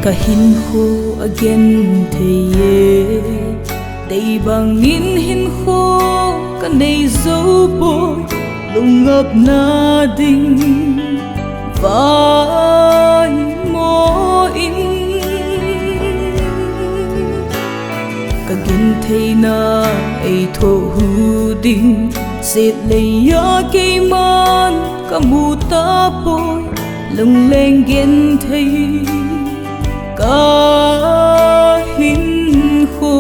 ka hin ho again theye day bangin hin ho ka nei zo bo lung ngập na ding vai mo in ka gin thei na ai tho hu ding set le ya ke man ka mu ta boy lung leng gin thei ka hin ho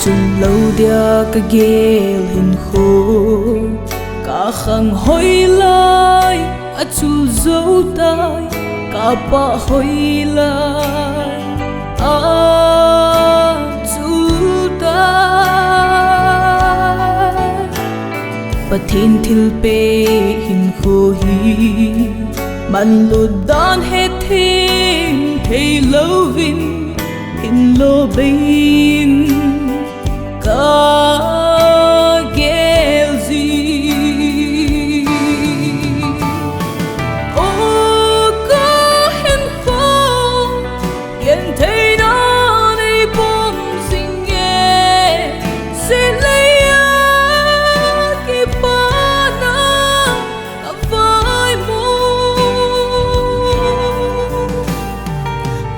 chung lâu dia ka gel hin kho ka khang hoi lai a chu zo tai ka pa hoi lai a chu tai pathin thil pe hin kho hi man lo dan he thing thei lovin in lo bain ka gelzi o ka hen fo yen thei na nei bom sing ye se le ya ki pa na a vai mo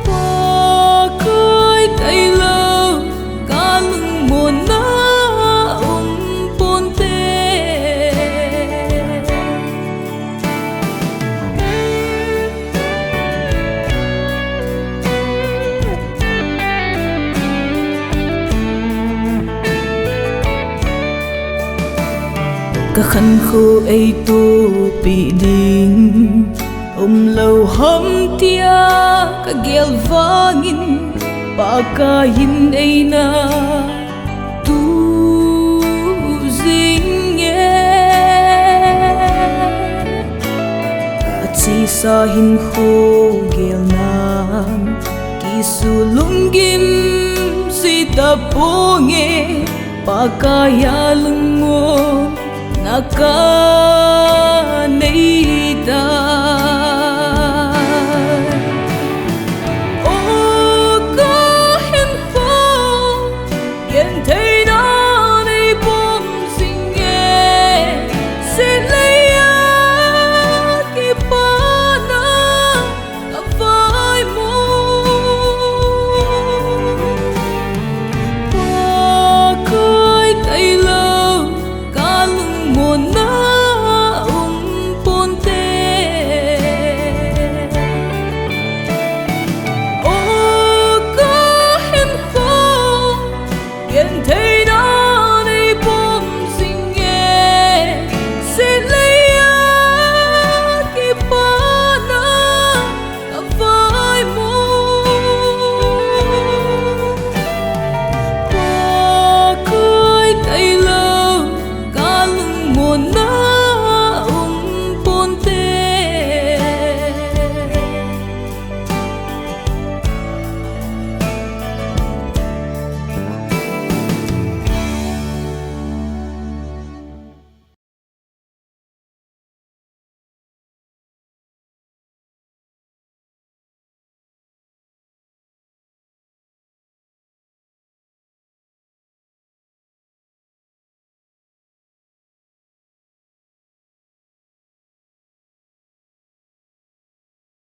pa kai kai lo ka lung mon na ponte ka khăn khô ai tu bị ding lâu hom tia ka gel vangin pa ka hin ai na tu zing ye chi sa hin kho gel nan ki su lungim si ta ponge pa ka ya lungo na ka nei da